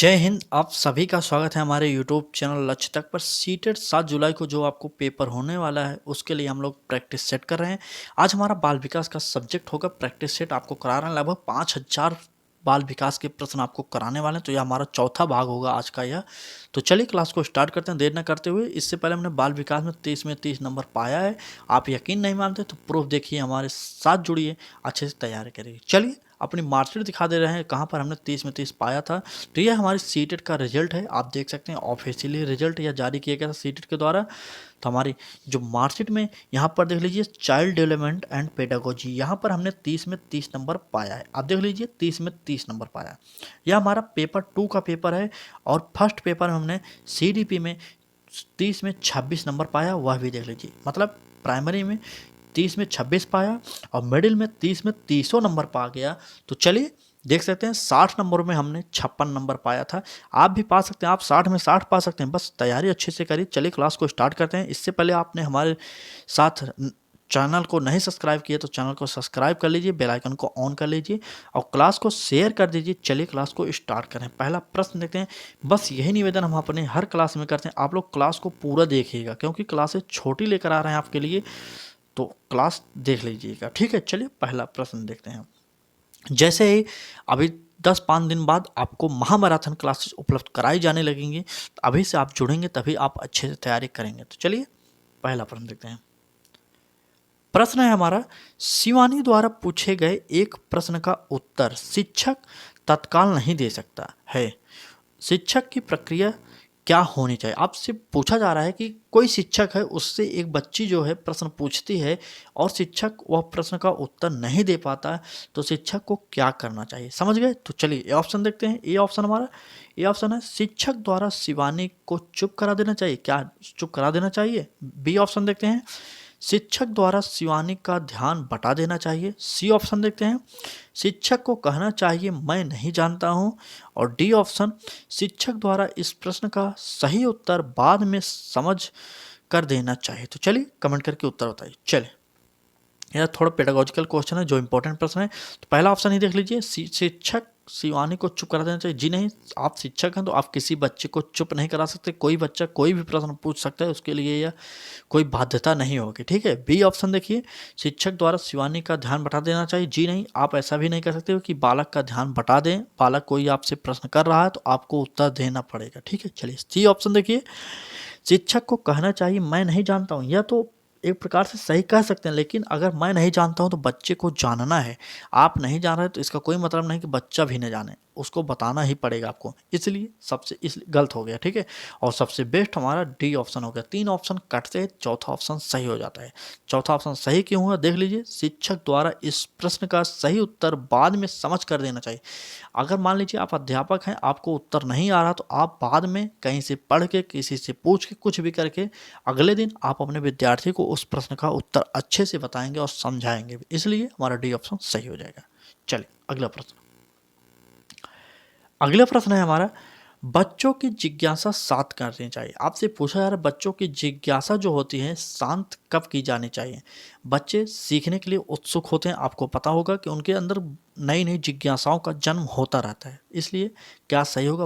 जय हिंद। आप सभी का स्वागत है हमारे यूट्यूब चैनल लक्ष्य तक पर। सीटेट 7 जुलाई को जो आपको पेपर होने वाला है उसके लिए हम लोग प्रैक्टिस सेट कर रहे हैं। आज हमारा बाल विकास का सब्जेक्ट होगा प्रैक्टिस सेट। आपको करा रहे हैं लगभग 5000 बाल विकास के प्रश्न आपको कराने वाले हैं। तो यह हमारा चौथा भाग होगा आज का यह। तो चलिए क्लास को स्टार्ट करते हैं देर न करते हुए। इससे पहले हमने बाल विकास में 30 में 30 नंबर पाया है। आप यकीन नहीं मानते तो प्रूफ देखिए, हमारे साथ जुड़िए, अच्छे से तैयारी करिए। चलिए अपनी मार्कशीट दिखा दे रहे हैं कहाँ पर हमने 30 में 30 पाया था। तो यह हमारी सीटेट का रिजल्ट है। आप देख सकते हैं ऑफिशियली रिजल्ट यह जारी किया गया था सीटेट के द्वारा। तो हमारी जो मार्कशीट में यहाँ पर देख लीजिए चाइल्ड डेवलपमेंट एंड पेडागोजी, यहाँ पर हमने 30 में 30 नंबर पाया है। आप देख लीजिए 30 में 30 नंबर पाया। यह हमारा पेपर 2 का पेपर है। और फर्स्ट पेपर में हमने CDP में 30 में 26 नंबर पाया, वह भी देख लीजिए। मतलब प्राइमरी में 30 में 26 पाया और मिडिल में 30 में 30 नंबर पा गया। तो चलिए देख सकते हैं 60 नंबर में हमने 56 नंबर पाया था। आप भी पा सकते हैं, आप 60 में 60 पा सकते हैं, बस तैयारी अच्छे से करिए। चलिए क्लास को स्टार्ट करते हैं। इससे पहले आपने हमारे साथ चैनल को नहीं सब्सक्राइब किया तो चैनल को सब्सक्राइब कर लीजिए, बेल आइकन को ऑन कर लीजिए और क्लास को शेयर कर दीजिए। चलिए क्लास को स्टार्ट करें। पहला प्रश्न देखते हैं। बस यही निवेदन हम अपने हर क्लास में करते हैं, आप लोग क्लास को पूरा देखिएगा क्योंकि क्लासेस छोटी लेकर आ रहे हैं आपके लिए, तो क्लास देख लीजिएगा, ठीक है। चलिए पहला प्रश्न देखते हैं। जैसे ही अभी 10-5 दिन बाद आपको महामैराथन क्लासेस उपलब्ध कराई जाने लगेंगी, तो अभी से आप जुड़ेंगे तभी आप अच्छे से तैयारी करेंगे। तो चलिए पहला प्रश्न देखते हैं। प्रश्न है हमारा, शिवानी द्वारा पूछे गए एक प्रश्न का उत्तर शिक्षक तत्काल नहीं दे सकता है। शिक्षक की प्रक्रिया क्या होनी चाहिए? आपसे पूछा जा रहा है कि कोई शिक्षक है, उससे एक बच्ची जो है प्रश्न पूछती है और शिक्षक वह प्रश्न का उत्तर नहीं दे पाता, तो शिक्षक को क्या करना चाहिए? समझ गए? तो चलिए ए ऑप्शन देखते हैं। ए ऑप्शन हमारा, ए ऑप्शन है शिक्षक द्वारा शिवानी को चुप करा देना चाहिए। क्या चुप करा देना चाहिए? बी ऑप्शन देखते हैं, शिक्षक द्वारा शिवानी का ध्यान बटा देना चाहिए। सी ऑप्शन देखते हैं, शिक्षक को कहना चाहिए मैं नहीं जानता हूं। और डी ऑप्शन, शिक्षक द्वारा इस प्रश्न का सही उत्तर बाद में समझ कर देना चाहिए। तो चलिए कमेंट करके उत्तर बताइए। चलिए यह थोड़ा पेडागोजिकल क्वेश्चन है जो इंपॉर्टेंट प्रश्न है। तो पहला ऑप्शन ही देख लीजिए, शिक्षक शिवानी को चुप करा देना चाहिए। जी नहीं, आप शिक्षक हैं तो आप किसी बच्चे को चुप नहीं करा सकते। कोई बच्चा कोई भी प्रश्न पूछ सकता है, उसके लिए यह कोई बाध्यता नहीं होगी, ठीक है। बी ऑप्शन देखिए, शिक्षक द्वारा शिवानी का ध्यान बटा देना चाहिए। जी नहीं, आप ऐसा भी नहीं कर सकते हो कि बालक का ध्यान बटा दें। बालक कोई आपसे प्रश्न कर रहा है तो आपको उत्तर देना पड़ेगा, ठीक है। चलिए सी ऑप्शन देखिए, शिक्षक को कहना चाहिए मैं नहीं जानता हूँ। यह तो एक प्रकार से सही कह सकते हैं, लेकिन अगर मैं नहीं जानता हूँ तो बच्चे को जानना है। आप नहीं जान रहे तो इसका कोई मतलब नहीं कि बच्चा भी नहीं जाने, उसको बताना ही पड़ेगा आपको। इसलिए गलत हो गया, ठीक है। और सबसे बेस्ट हमारा डी ऑप्शन हो गया। 3 ऑप्शन कटते हैं, चौथा ऑप्शन सही हो जाता है। चौथा ऑप्शन सही क्यों हुआ देख लीजिए, शिक्षक द्वारा इस प्रश्न का सही उत्तर बाद में समझ कर देना चाहिए। अगर मान लीजिए आप अध्यापक हैं, आपको उत्तर नहीं आ रहा तो आप बाद में कहीं से पढ़ के, किसी से पूछ के, कुछ भी करके अगले दिन आप अपने विद्यार्थी को उस प्रश्न का उत्तर अच्छे से बताएंगे और समझाएंगे भी। इसलिए हमारा डी ऑप्शन सही हो जाएगा। चलिए अगला प्रश्न। अगला प्रश्न है हमारा, बच्चों की जिज्ञासा शांत करनी चाहिए। आपसे पूछा जा रहा है बच्चों की जिज्ञासा जो होती है शांत कब की जानी चाहिए? बच्चे सीखने के लिए उत्सुक होते हैं, आपको पता होगा कि उनके अंदर नई नई जिज्ञासाओं का जन्म होता रहता है। इसलिए क्या सही होगा?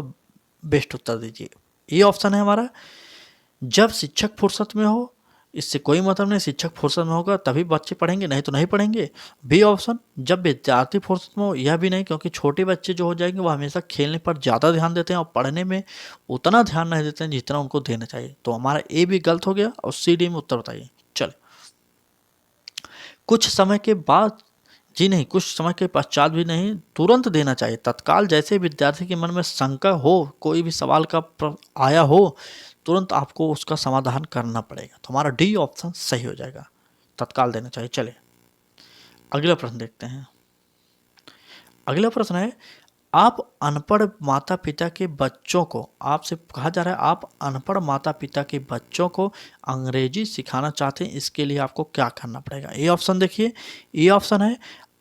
बेस्ट उत्तर दीजिए। ये ऑप्शन है हमारा, जब शिक्षक फुर्सत में हो। इससे कोई मतलब नहीं, शिक्षक फुर्सत में होगा तभी बच्चे पढ़ेंगे, नहीं तो नहीं पढ़ेंगे। बी ऑप्शन, जब विद्यार्थी फुर्सत में हो। यह भी नहीं, क्योंकि छोटे बच्चे जो हो जाएंगे वो हमेशा खेलने पर ज़्यादा ध्यान देते हैं और पढ़ने में उतना ध्यान नहीं देते हैं जितना उनको देना चाहिए। तो हमारा ए भी गलत हो गया और सी डी में उत्तर बताइए। चल कुछ समय के बाद, जी नहीं, कुछ समय के पश्चात भी नहीं, तुरंत देना चाहिए तत्काल। जैसे विद्यार्थी के मन में शंका हो, कोई भी सवाल का आया हो, तुरंत आपको उसका समाधान करना पड़ेगा। तो हमारा डी ऑप्शन सही हो जाएगा, तत्काल देना चाहिए। चलिए अगला प्रश्न देखते हैं। अगला प्रश्न है, आप अनपढ़ माता पिता के बच्चों को, आपसे कहा जा रहा है आप अनपढ़ माता पिता के बच्चों को अंग्रेजी सिखाना चाहते हैं, इसके लिए आपको क्या करना पड़ेगा? ये ऑप्शन देखिए, ये ऑप्शन है,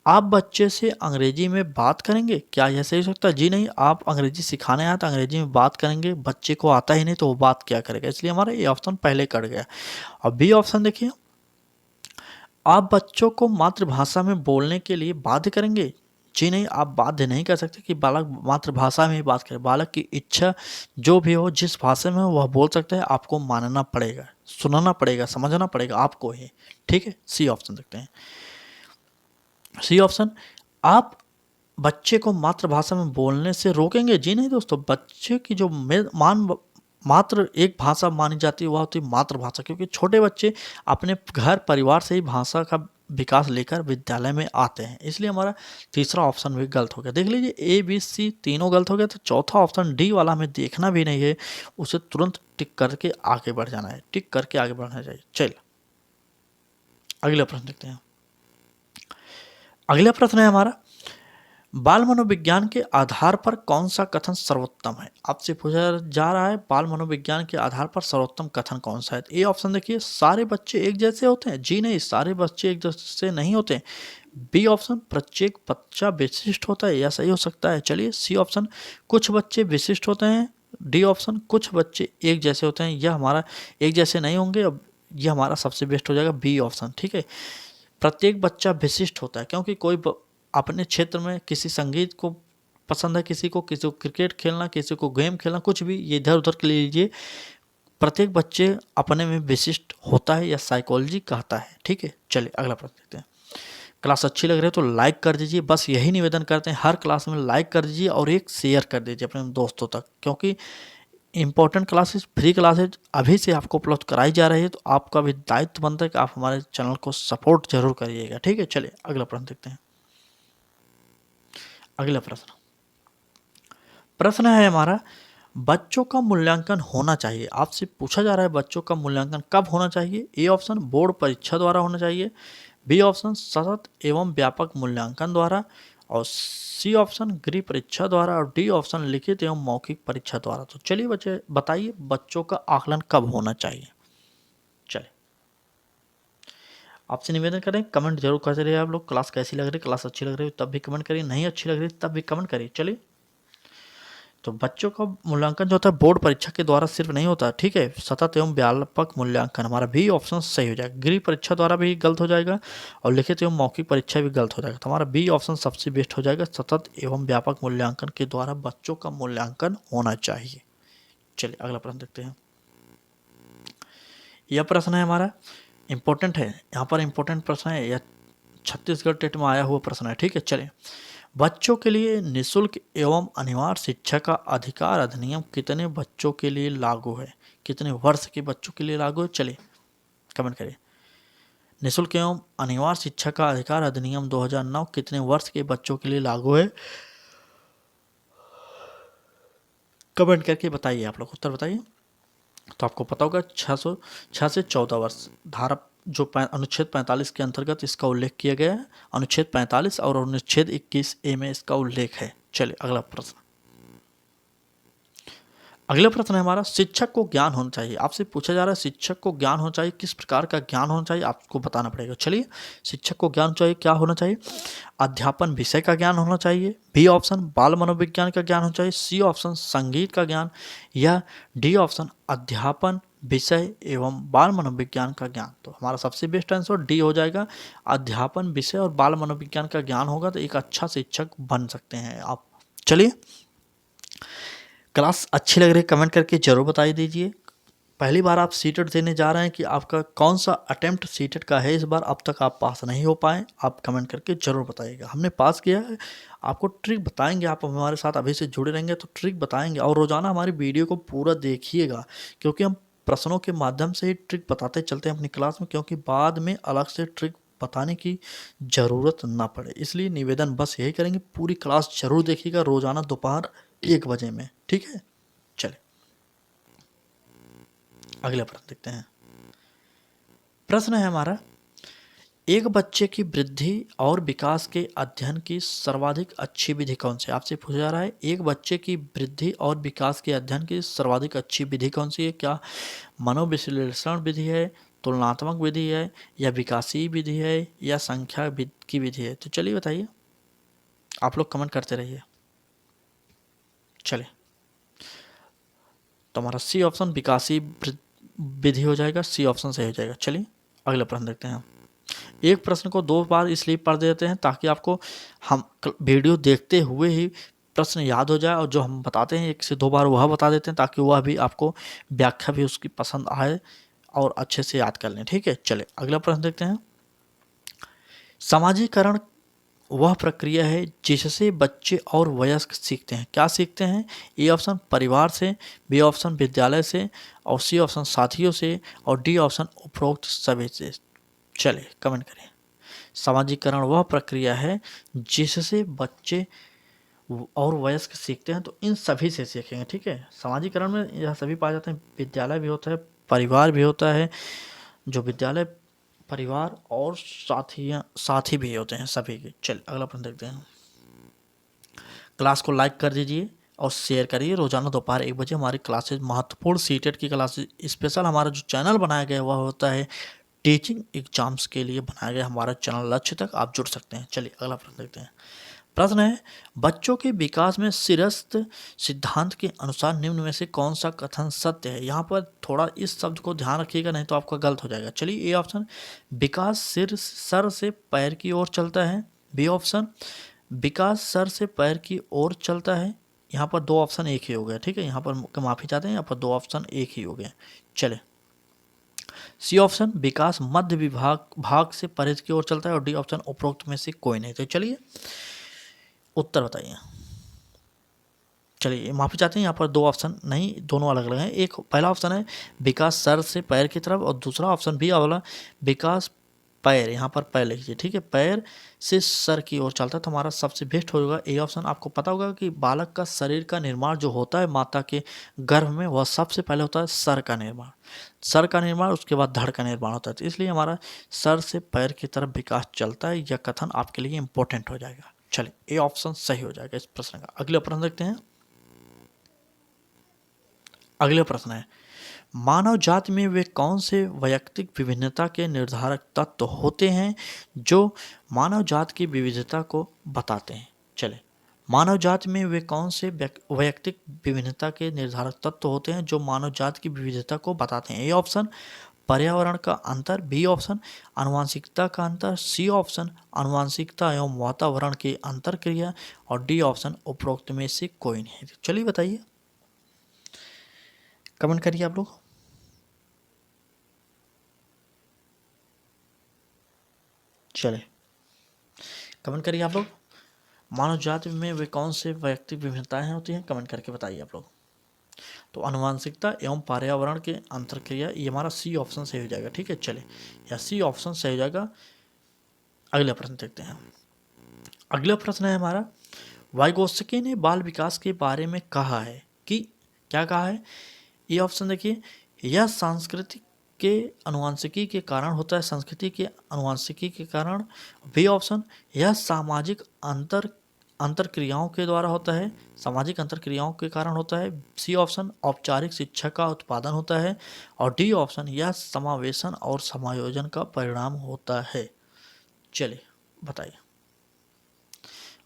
आप बच्चे से अंग्रेजी में बात करेंगे। क्या यह सही हो सकता है? जी नहीं, आप अंग्रेजी सिखाने आए तो अंग्रेजी में बात करेंगे। बच्चे को आता ही नहीं तो वो बात क्या करेगा? इसलिए हमारा ये ऑप्शन पहले कट गया। और बी ऑप्शन देखिए, आप बच्चों को मातृभाषा में बोलने के लिए बाध्य करेंगे। जी नहीं, आप बाध्य नहीं कर सकते कि बालक मातृभाषा में ही बात करे। बालक की इच्छा जो भी हो, जिस भाषा में हो वह बोल सकता है, आपको मानना पड़ेगा, सुनना पड़ेगा, समझना पड़ेगा आपको ही। ठीक है, सी ऑप्शन देखते हैं। सी ऑप्शन, आप बच्चे को मातृभाषा में बोलने से रोकेंगे? जी नहीं दोस्तों, बच्चे की जो मात्र एक भाषा मानी जाती है वह होती है मातृभाषा, क्योंकि छोटे बच्चे अपने घर परिवार से ही भाषा का विकास लेकर विद्यालय में आते हैं। इसलिए हमारा तीसरा ऑप्शन भी गलत हो गया। देख लीजिए, ए बी सी तीनों गलत हो गए, तो चौथा ऑप्शन डी वाला हमें देखना भी नहीं है, उसे तुरंत टिक करके आगे बढ़ जाना है, टिक करके आगे बढ़ना चाहिए। चलिए अगला प्रश्न देखते हैं। अगला प्रश्न है हमारा, बाल मनोविज्ञान के आधार पर कौन सा कथन सर्वोत्तम है? आपसे पूछा जा रहा है बाल मनोविज्ञान के आधार पर सर्वोत्तम कथन कौन सा है। ए ऑप्शन देखिए, सारे बच्चे एक जैसे होते हैं। जी नहीं, सारे बच्चे एक जैसे नहीं होते। बी ऑप्शन, प्रत्येक बच्चा विशिष्ट होता है, यह सही हो सकता है। चलिए सी ऑप्शन, कुछ बच्चे विशिष्ट होते हैं। डी ऑप्शन, कुछ बच्चे एक जैसे होते हैं, यह हमारा एक जैसे नहीं होंगे। अब यह हमारा सबसे बेस्ट हो जाएगा बी ऑप्शन। ठीक है, प्रत्येक बच्चा विशिष्ट होता है, क्योंकि कोई अपने क्षेत्र में किसी संगीत को पसंद है, किसी को क्रिकेट खेलना, किसी को गेम खेलना, कुछ भी ये इधर उधर के लीजिए, प्रत्येक बच्चे अपने में विशिष्ट होता है, या साइकोलॉजी कहता है। ठीक है, चलिए अगला प्रश्न देखते हैं। क्लास अच्छी लग रही है तो लाइक कर दीजिए, बस यही निवेदन करते हैं, हर क्लास में लाइक कर दीजिए और एक शेयर कर दीजिए अपने दोस्तों तक, क्योंकि इंपॉर्टेंट क्लासेस, फ्री क्लासेज अभी से आपको उपलब्ध कराई जा रही है, तो आपका भी दायित्व बनता है कि आप हमारे चैनल को सपोर्ट जरूर करिएगा। ठीक है, चलिए अगला प्रश्न देखते हैं। अगला प्रश्न है हमारा, बच्चों का मूल्यांकन होना चाहिए। आपसे पूछा जा रहा है बच्चों का मूल्यांकन कब होना चाहिए। ए ऑप्शन, बोर्ड परीक्षा द्वारा होना चाहिए। बी ऑप्शन, सतत एवं व्यापक मूल्यांकन द्वारा। और सी ऑप्शन, गृह परीक्षा द्वारा। और डी ऑप्शन, लिखित एवं मौखिक परीक्षा द्वारा। तो चलिए बच्चे बताइए, बच्चों का आकलन कब होना चाहिए। चलिए आपसे निवेदन करें, कमेंट जरूर करते रहिए आप लोग। क्लास कैसी लग रही, क्लास अच्छी लग रही तब भी कमेंट करिए, नहीं अच्छी लग रही तब भी कमेंट करिए। चलिए, तो बच्चों का मूल्यांकन जो होता है बोर्ड परीक्षा के द्वारा सिर्फ नहीं होता। ठीक है, सतत एवं व्यापक मूल्यांकन, हमारा भी ऑप्शन सही हो जाएगा। गृह परीक्षा द्वारा भी गलत हो जाएगा, और लिखित एवं मौखिक परीक्षा भी गलत हो जाएगा। तो हमारा बी ऑप्शन सबसे बेस्ट हो जाएगा, सतत एवं व्यापक मूल्यांकन के द्वारा बच्चों का मूल्यांकन होना चाहिए। चलिए अगला प्रश्न देखते हैं। यह प्रश्न है हमारा, इंपॉर्टेंट है, यहाँ पर इंपॉर्टेंट प्रश्न है, यह छत्तीसगढ़ टेट में आया हुआ प्रश्न है। ठीक है, चलिए, बच्चों के लिए निःशुल्क एवं अनिवार्य शिक्षा का अधिकार अधिनियम कितने बच्चों के लिए लागू है, कितने वर्ष के बच्चों के लिए लागू है। चलिए कमेंट करिए, निःशुल्क एवं अनिवार्य शिक्षा का अधिकार अधिनियम 2009 कितने वर्ष के बच्चों के लिए लागू है, कमेंट करके बताइए। आप लोग उत्तर बताइए। तो आपको पता होगा 6 से 14 वर्ष, धारा जो अनुच्छेद 45 के अंतर्गत इसका उल्लेख किया गया है, अनुच्छेद 45 और अनुच्छेद 21A में इसका उल्लेख है। चलिए अगला प्रश्न। अगला प्रश्न है हमारा, शिक्षक को ज्ञान होना चाहिए। आपसे पूछा जा रहा है शिक्षक को ज्ञान होना चाहिए, किस प्रकार का ज्ञान होना चाहिए, आपको बताना पड़ेगा। चलिए, शिक्षक को ज्ञान चाहिए, क्या होना चाहिए, अध्यापन विषय का ज्ञान होना चाहिए। बी ऑप्शन, बाल मनोविज्ञान का ज्ञान होना चाहिए। सी ऑप्शन, संगीत का ज्ञान। या डी ऑप्शन, अध्यापन विषय एवं बाल मनोविज्ञान का ज्ञान। तो हमारा सबसे बेस्ट आंसर डी हो जाएगा, अध्यापन विषय और बाल मनोविज्ञान का ज्ञान होगा तो एक अच्छा शिक्षक बन सकते हैं आप। चलिए, क्लास अच्छी लग रही है कमेंट करके जरूर बताई दीजिए। पहली बार आप सीटेट देने जा रहे हैं कि आपका कौन सा अटेम्प्ट सीटेट का है इस बार, अब तक आप पास नहीं हो पाए, आप कमेंट करके जरूर बताइएगा। हमने पास किया है, आपको ट्रिक बताएंगे, आप हमारे साथ अभी से जुड़े रहेंगे तो ट्रिक बताएंगे। और रोजाना हमारी वीडियो को पूरा देखिएगा, क्योंकि हम प्रश्नों के माध्यम से ही ट्रिक बताते चलते हैं अपनी क्लास में, क्योंकि बाद में अलग से ट्रिक बताने की ज़रूरत ना पड़े। इसलिए निवेदन बस यही करेंगे, पूरी क्लास जरूर देखिएगा रोजाना दोपहर 1 बजे में। ठीक है, चलिए अगला प्रश्न देखते हैं। प्रश्न है हमारा, एक बच्चे की वृद्धि और विकास के अध्ययन की सर्वाधिक अच्छी विधि कौन सी है। आपसे पूछा जा रहा है एक बच्चे की वृद्धि और विकास के अध्ययन की सर्वाधिक अच्छी विधि कौन सी है। क्या मनोविश्लेषण विधि है, तुलनात्मक विधि है, या विकासीय विधि है, या संख्या की विधि है। तो चलिए बताइए, आप लोग कमेंट करते रहिए। चलिए, तो हमारा सी ऑप्शन विकासीय विधि हो जाएगा, सी ऑप्शन सही हो जाएगा। चलिए अगला प्रश्न देखते हैं। एक प्रश्न को 2 बार इसलिए पढ़ देते हैं ताकि आपको हम वीडियो देखते हुए ही प्रश्न याद हो जाए, और जो हम बताते हैं 1 से 2 बार वह बता देते हैं ताकि वह भी आपको व्याख्या भी उसकी पसंद आए और अच्छे से याद कर लें। ठीक है, चलिए अगला प्रश्न देखते हैं। सामाजिकरण वह प्रक्रिया है जिससे बच्चे और वयस्क सीखते हैं। क्या सीखते हैं? ए ऑप्शन परिवार से, बी ऑप्शन विद्यालय से, और सी ऑप्शन साथियों से, और डी ऑप्शन उपरोक्त सभी से। चलिए कमेंट करें। सामाजिकरण वह प्रक्रिया है जिससे बच्चे और वयस्क सीखते हैं, तो इन सभी से सीखेंगे। ठीक है, सामाजिकरण में यह सभी पाए जाते हैं। विद्यालय भी होता है, परिवार भी होता है, जो विद्यालय, परिवार और साथी भी होते हैं सभी के। चलिए अगला प्रश्न देखते हैं। क्लास को लाइक कर दीजिए और शेयर करिए। रोजाना दोपहर 1 बजे हमारी क्लासेज, महत्वपूर्ण सीटेट की क्लासेज, स्पेशल हमारा जो चैनल बनाया गया है वह होता है टीचिंग एग्जाम्स के लिए बनाया गया हमारा चैनल लक्ष्य तक, आप जुड़ सकते हैं। चलिए अगला प्रश्न देखते हैं। प्रश्न है, बच्चों के विकास में सिरस्त सिद्धांत के अनुसार निम्न में से कौन सा कथन सत्य है? यहाँ पर थोड़ा इस शब्द को ध्यान रखिएगा, नहीं तो आपका गलत हो जाएगा। चलिए, ए ऑप्शन विकास सर से पैर की ओर चलता है, बी ऑप्शन विकास सर से पैर की ओर चलता है। यहाँ पर 2 ऑप्शन एक ही हो गया। ठीक है, यहाँ पर माफी चाहते हैं, यहाँ पर 2 ऑप्शन एक ही हो गए। चले, सी ऑप्शन विकास मध्य भाग से परिधि की ओर चलता है, और डी ऑप्शन उपरोक्त में से कोई नहीं। तो चलिए उत्तर बताइए। चलिए माफी चाहते हैं, यहाँ पर 2 ऑप्शन नहीं, दोनों अलग अलग हैं। एक पहला ऑप्शन है विकास सर से पैर की तरफ, और दूसरा ऑप्शन बी वाला विकास पैर, यहाँ पर पैर लिखिए। ठीक है, पैर से सर की ओर चलता है, तो हमारा सबसे बेस्ट होगा ए ऑप्शन। आपको पता होगा कि बालक का शरीर का निर्माण जो होता है माता के गर्भ में, वह सबसे पहले होता है सर का निर्माण। सर का निर्माण, उसके बाद धड़ का निर्माण होता है। तो इसलिए हमारा सर से पैर की तरफ विकास चलता है। यह कथन आपके लिए इंपॉर्टेंट हो जाएगा। चलिए, ए ऑप्शन सही हो जाएगा इस प्रश्न का। अगला प्रश्न देखते हैं। अगला प्रश्न है, मानव जाति में वे कौन से वैयक्तिक विभिन्नता के निर्धारक तत्व होते हैं जो मानव जाति की विविधता को बताते हैं? चले, मानव जाति में वे कौन से वैयक्तिक विभिन्नता के निर्धारक तत्व होते हैं जो मानव जाति की विविधता को बताते हैं? ए ऑप्शन पर्यावरण का अंतर, बी ऑप्शन आनुवंशिकता का अंतर, सी ऑप्शन आनुवंशिकता एवं वातावरण की अंतर क्रिया, और डी ऑप्शन उपरोक्त में से कोई नहीं। चलिए बताइए, कमेंट करिए आप लोग। चले, कमेंट करिए आप लोग। मानव जाति में वे कौन से वैयक्तिक विभिन्नताएं होती हैं, कमेंट करके बताइए आप लोग। तो आनुवंशिकता एवं पर्यावरण के अंतरक्रिया, ये हमारा सी ऑप्शन सही हो जाएगा। ठीक है, चले, या सी ऑप्शन सही हो जाएगा। अगला प्रश्न देखते हैं। अगला प्रश्न है हमारा, वाइगोत्स्की ने बाल विकास के बारे में कहा है कि, क्या कहा है? ये ऑप्शन देखिए, यह सांस्कृतिक के अनुवांशिकी के कारण होता है, संस्कृति के अनुवांशिकी के कारण। बी ऑप्शन यह सामाजिक अंतरक्रियाओं के द्वारा होता है, सामाजिक अंतरक्रियाओं के कारण होता है। सी ऑप्शन औपचारिक शिक्षा का उत्पादन होता है, और डी ऑप्शन यह समावेशन और समायोजन का परिणाम होता है। चलिए बताइए,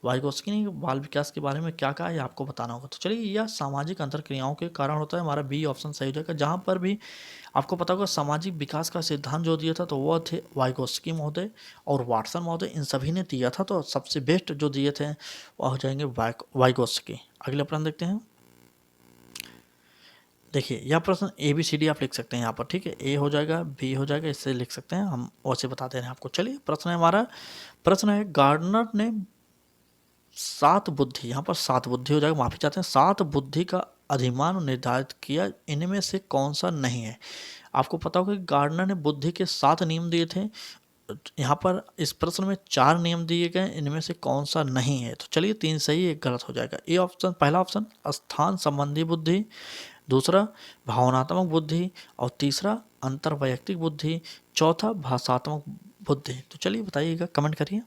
वाइगोत्स्की ने बाल विकास के बारे में क्या कहा है आपको बताना होगा। तो चलिए, यह सामाजिक अंतरक्रियाओं के कारण होता है, हमारा बी ऑप्शन सही हो जाएगा। जहाँ पर भी आपको पता होगा सामाजिक विकास का सिद्धांत जो दिया था तो वह थे वाइगोत्स्की महोदय और वाटसन महोदय, इन सभी ने दिया था। तो सबसे बेस्ट जो दिए थे वह हो जाएंगे वाइगोत्स्की। अगले प्रश्न देखते हैं। देखिए, यह प्रश्न ए बी सी डी आप लिख सकते हैं यहाँ पर। ठीक है, ए हो जाएगा, बी हो जाएगा, इससे लिख सकते हैं, हम वैसे बताते हैं आपको। चलिए, प्रश्न है हमारा, प्रश्न है गार्डनर ने 7 बुद्धि, यहाँ पर 7 बुद्धि हो जाएगा, माफी चाहते हैं, 7 बुद्धि का अधिमान निर्धारित किया, इनमें से कौन सा नहीं है? आपको पता होगा कि गार्डनर ने बुद्धि के 7 नियम दिए थे। यहाँ पर इस प्रश्न में 4 नियम दिए गए, इनमें से कौन सा नहीं है? तो चलिए 3 सही, 1 गलत हो जाएगा। ए ऑप्शन, पहला ऑप्शन स्थान संबंधी बुद्धि, दूसरा भावनात्मक बुद्धि, और तीसरा अंतर्वैयक्तिक बुद्धि, चौथा भाषात्मक बुद्धि। तो चलिए बताइएगा, कमेंट करिए।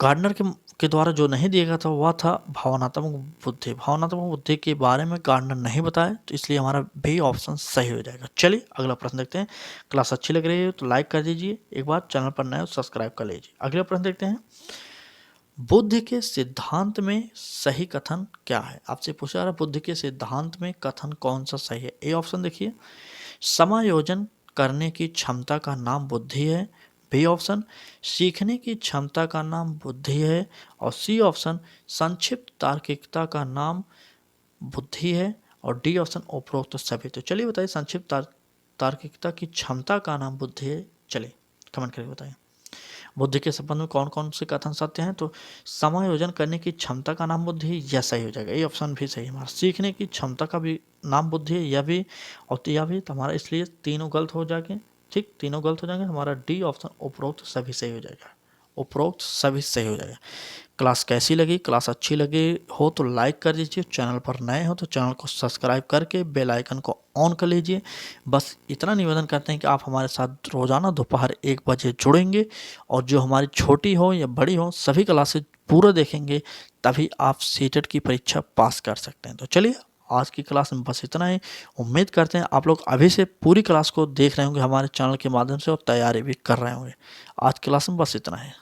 गार्डनर के द्वारा जो नहीं दिया गया था वह था भावनात्मक बुद्धि। भावनात्मक बुद्धि के बारे में गार्डनर नहीं बताया, तो इसलिए हमारा बी ऑप्शन सही हो जाएगा। चलिए अगला प्रश्न देखते हैं। क्लास अच्छी लग रही है तो लाइक कर दीजिए, एक बार चैनल पर नए हो सब्सक्राइब कर लीजिए। अगला प्रश्न देखते हैं। बुद्धि के सिद्धांत में सही कथन क्या है? आपसे पूछा जा रहा है बुद्धि के सिद्धांत में कथन कौन सा सही है। ए ऑप्शन देखिए, समायोजन करने की क्षमता का नाम बुद्धि है, बी ऑप्शन सीखने की क्षमता का नाम बुद्धि है और सी ऑप्शन संक्षिप्त तार्किकता का नाम बुद्धि है और डी ऑप्शन उपरोक्त सभी। तो चलिए बताइए संक्षिप्त तार्किकता की क्षमता का नाम बुद्धि है। चलिए कमेंट करके बताइए बुद्धि के संबंध में कौन कौन से कथन सत्य हैं। तो समायोजन करने की क्षमता का नाम बुद्धि, यह सही हो जाएगा, ये ऑप्शन भी सही है हमारा। सीखने की क्षमता का भी नाम बुद्धि है, यह भी और यह भी, तो हमारा इसलिए तीनों गलत हो जाएंगे। ठीक, तीनों गलत हो जाएंगे, हमारा डी ऑप्शन उपरोक्त सभी सही हो जाएगा, उपरोक्त सभी सही हो जाएगा। क्लास कैसी लगी? क्लास अच्छी लगी हो तो लाइक कर दीजिए, चैनल पर नए हो तो चैनल को सब्सक्राइब करके बेल आइकन को ऑन कर लीजिए। बस इतना निवेदन करते हैं कि आप हमारे साथ रोज़ाना दोपहर 1 बजे जुड़ेंगे और जो हमारी छोटी हो या बड़ी हो सभी क्लासेस पूरा देखेंगे, तभी आप सीटेट की परीक्षा पास कर सकते हैं। तो चलिए आज की क्लास में बस इतना ही। उम्मीद करते हैं आप लोग अभी से पूरी क्लास को देख रहे होंगे हमारे चैनल के माध्यम से और तैयारी भी कर रहे होंगे। आज क्लास में बस इतना है।